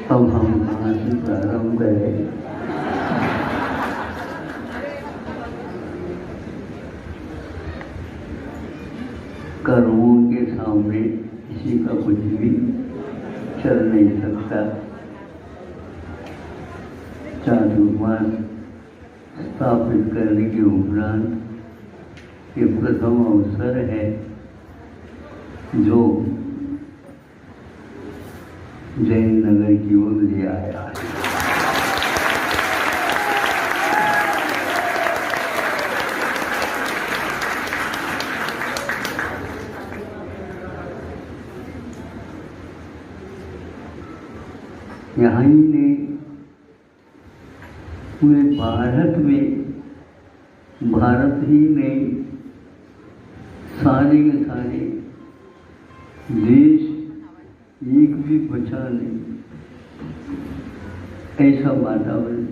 अब हम कहाँ से प्रारंभ करें? कर्मों के सामने किसी का कुछ भी चल नहीं सकता। चातुर्मास स्थापित करने के उपरांत ये प्रथम अवसर है जो जैन नगर की ओर ले आया है। यहाँ ही ने पूरे भारत ही नहीं, सारे के सारे देश एक भी बचा नहीं, ऐसा वातावरण,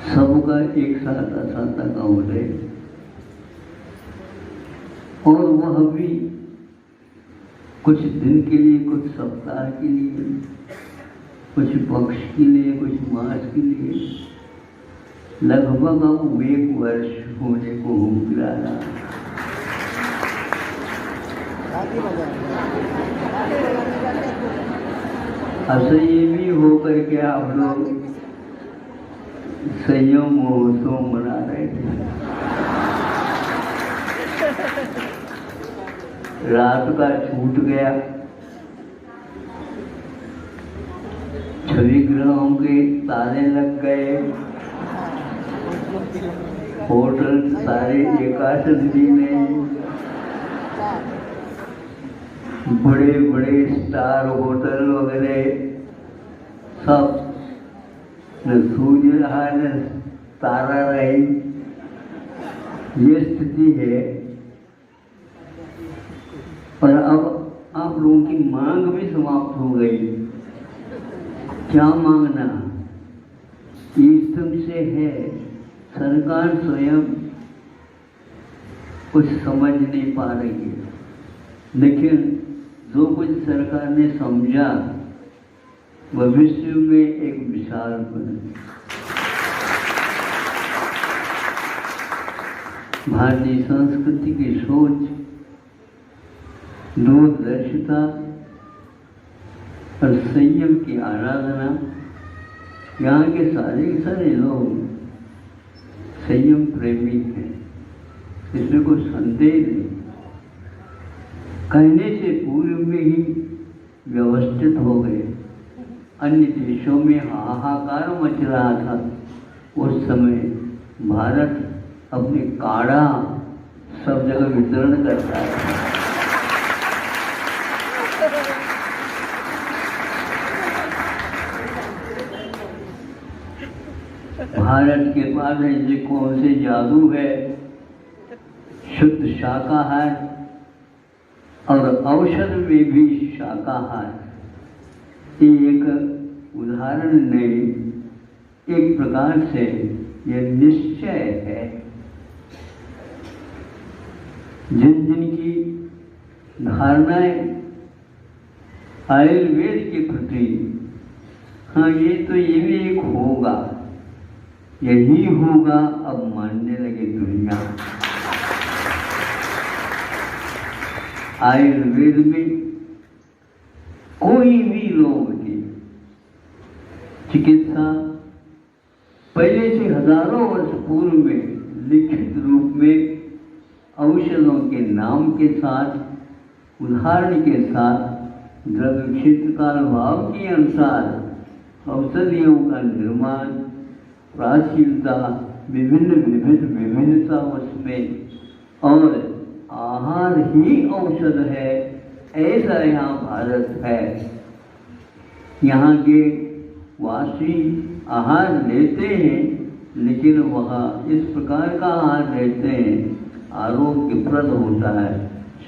सबका एक साथ असाता का उदय, और वह भी कुछ दिन के लिए, कुछ सप्ताह के लिए, कुछ पक्ष के लिए, कुछ मास के लिए, लगभग अब 1 वर्ष होने को हो रहा। असंयमी होकर के आप लोग संयम महोत्सव मना रहे थे। रात का छूट गया, छवि ग्रहों के ताले लग गए, होटल सारे एकादशी में, बड़े बड़े स्टार होटल वगैरह सब न सूर्य रहा न तारा रही, ये स्थिति है। पर अब आप लोगों की मांग भी समाप्त हो गई। क्या मांगना? एकदम से है, सरकार स्वयं कुछ समझ नहीं पा रही है, लेकिन जो कुछ सरकार ने समझा भविष्य में एक विशाल बने। भारतीय संस्कृति की सोच, दूरदर्शिता और संयम की आराधना, यहाँ के सारे लोग संयम प्रेमी हैं, इसमें कोई संदेह नहीं। कहने से पूर्व में ही व्यवस्थित हो गए। अन्य देशों में हाहाकार मच रहा था, उस समय भारत अपने काढ़ा सब जगह वितरण करता है। भारत के पास ऐसे कौन से जादू है? शुद्ध शाकाहार और औषध में भी शाकाहार, एक उदाहरण नहीं, एक प्रकार से यह निश्चय है। जिन जिन की धारणाएं आयुर्वेद के प्रति, हाँ ये तो ये भी एक होगा, यही होगा, अब मानने लगे दुनिया। आयुर्वेद में कोई भी रोग की चिकित्सा पहले से हजारों वर्ष पूर्व में लिखित रूप में औषधों के नाम के साथ, उदाहरण के साथ, द्रव्य क्षेत्र काल भाव के अनुसार औषधियों का निर्माण, प्राचीनता, विभिन्नता उसमें, और आहार ही औषध है, ऐसा यहाँ भारत है। यहाँ के वासी आहार लेते हैं, लेकिन वह इस प्रकार का आहार लेते हैं, आरोग्यप्रद होता है,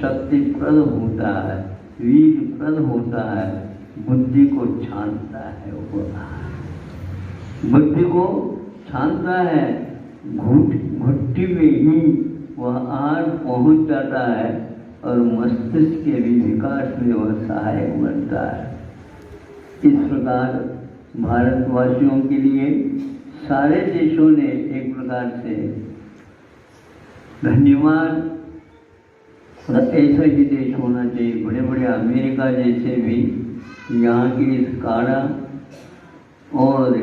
शक्तिप्रद होता है, वीरप्रद होता है, बुद्धि को छानता है, बुद्धि को छानता है, घुट्टी में ही वह आहार पहुंच जाता है और मस्तिष्क के भी विकास में वह सहायक बनता है। इस प्रकार भारतवासियों के लिए सारे देशों ने एक प्रकार से धन्यवाद, और ऐसा ही देश होना चाहिए। बड़े बड़े अमेरिका जैसे भी यहाँ की इस काढ़ा और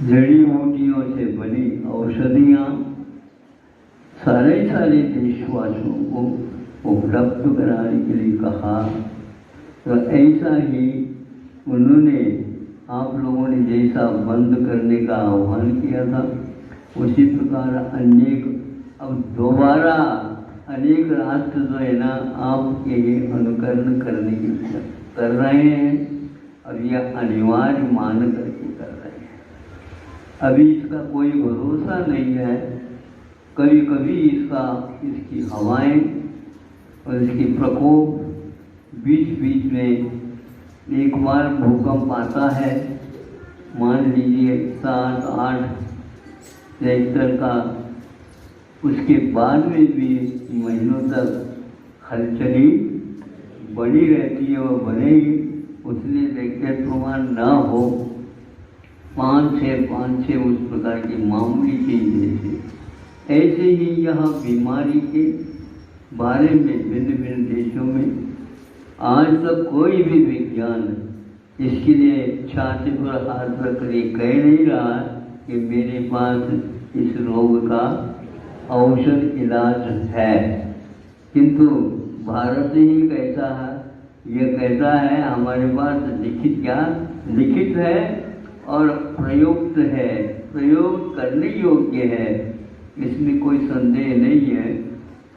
जड़ी बूटियों से बनी औषधियाँ सारे देशवासियों को उपलब्ध कराने के लिए कहा। तो ऐसा ही उन्होंने आप लोगों ने जैसा बंद करने का आह्वान किया था, उसी प्रकार अब दोबारा अनेक राष्ट्र जो है ना आपके अनुकरण करने की कर रहे हैं। अब यह अनिवार्य मान करके कर रहे हैं। अभी इसका कोई भरोसा नहीं है। कभी कभी इसकी हवाएं और इसकी प्रकोप बीच में एक बार भूकंप आता है, मान लीजिए 7-8 रिक्टर का, उसके बाद में भी महीनों तक हलचली बनी रहती है और बनेगी। उसने रिक्टर प्रमाण ना हो 5-6 उस प्रकार की मामूली चीज जैसे। ऐसे ही यह बीमारी के बारे में भिन्न देशों में आज तक कोई भी विज्ञान इसके लिए छाती पर हाथ रख कर कह नहीं रहा कि मेरे पास इस रोग का औषध इलाज है। किंतु भारत ही कहता है, ये कहता है हमारे पास लिखित है और प्रयुक्त है, प्रयोग करने योग्य है, इसमें कोई संदेह नहीं है।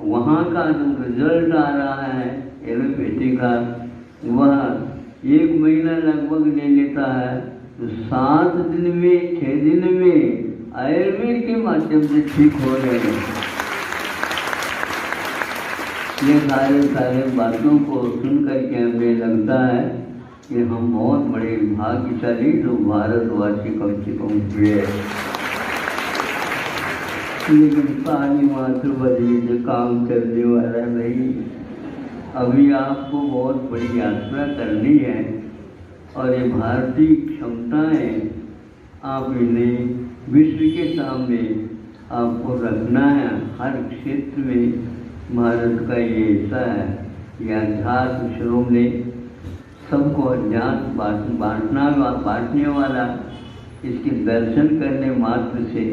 वहाँ का जो रिजल्ट आ रहा है एलोपैथी का, वह 1 महीना लगभग ले लेता है, तो 7 दिन में 6 दिन में आयुर्वेद के माध्यम से ठीक हो रहे हैं। ये सारे बातों को सुन करके हमें लगता है कि हम बहुत बड़े भाग्यशाली जो भारतवासी कम से कम हुए। लेकिन पानी मात्र बदली काम करने वाला नहीं। अभी आपको बहुत बड़ी यात्रा करनी है और ये भारतीय क्षमताएं आप इन्हें विश्व के सामने आपको रखना है। हर क्षेत्र में भारत का ये ऐसा है, यह अध्यात्म श्रोमणी सबको अध्यात्म बांटने वाला, इसके दर्शन करने मात्र से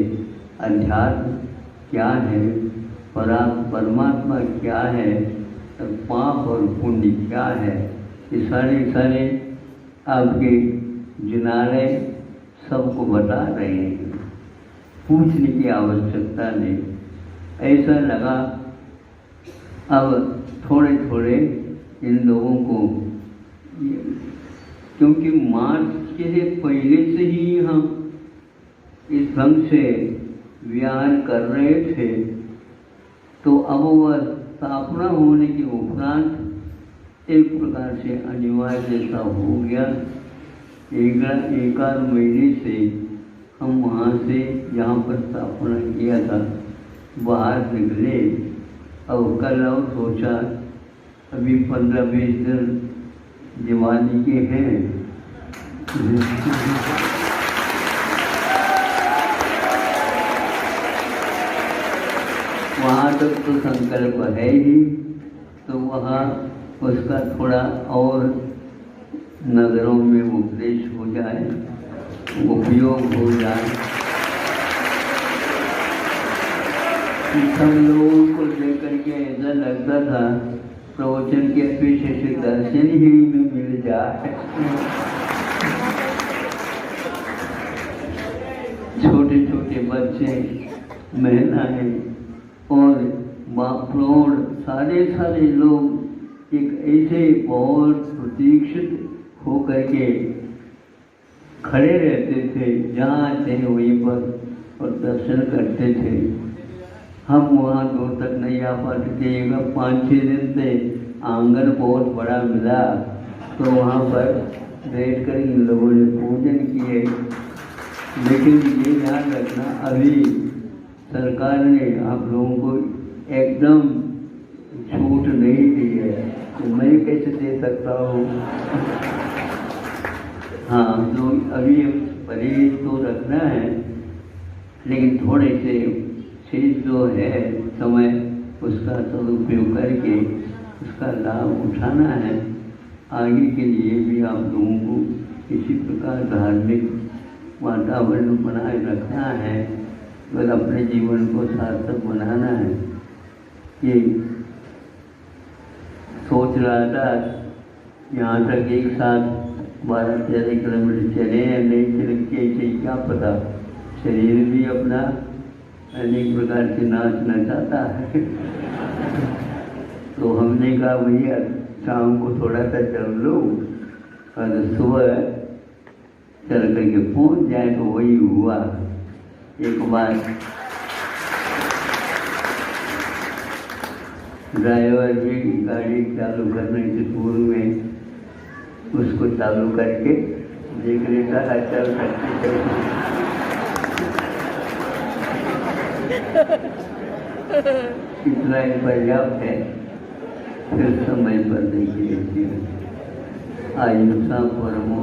अध्यात्म क्या है, परमात्मा क्या है, पाप और पुण्य क्या है, ये सारे आपके जिनारे सबको बता रहे हैं। पूछने की आवश्यकता नहीं। ऐसा लगा अब थोड़े इन लोगों को, क्योंकि मार्च के पहले से ही हम इस ढंग से विहार कर रहे थे, तो अब वह स्थापना होने के उपरांत एक प्रकार से अनिवार्य जैसा हो गया। एक आध महीने से हम वहाँ से जहाँ पर स्थापना किया था बाहर निकले। अब कल और सोचा अभी 15-20 दिन दिवाली के हैं, वहाँ तक तो संकल्प है ही, तो वहाँ उसका थोड़ा और नगरों में उपदेश हो जाए, उपयोग हो जाए। सब लोगों को देख करके ऐसा लगता था प्रवचन के पीछे से दर्शन ही में मिल जाए। छोटे बच्चे, महिलाएं और प्रौढ़ सारे लोग एक ऐसे बहुत प्रतीक्षित होकर के खड़े रहते थे, जहाँ थे वहीं पर और दर्शन करते थे। हम वहाँ दूर तक नहीं आ पाते थे। 5-6 दिन से आंगन बहुत बड़ा मिला, तो वहाँ पर बैठ कर इन लोगों ने पूजन किए। लेकिन ये ध्यान रखना, अभी सरकार ने आप लोगों को एकदम छूट नहीं दी है, तो मैं कैसे दे सकता हूँ। हाँ, तो अभी परहेज तो रखना है, लेकिन थोड़े से शेष जो है समय उसका सदुपयोग करके उसका लाभ उठाना है। आगे के लिए भी आप लोगों को इसी प्रकार धार्मिक वातावरण बनाए रखना है और अपने जीवन को सार्थक बनाना है। ये सोच रहा था यहाँ तक एक साथ 12-13 किलोमीटर चले या नहीं चले कैसे क्या पता, शरीर भी अपना अनेक प्रकार से नाचना चाहता है। तो हमने कहा भैया शाम को थोड़ा सा चल लो और सुबह चल करके पहुँच जाए। तो वही हुआ। एक बार ड्राइवर भी गाड़ी चालू करने से पूर्व में उसको चालू करके देख लेता है चल सकते इतना ही पर्याप्त है। फिर समय पर देखिए आयुषा परमो।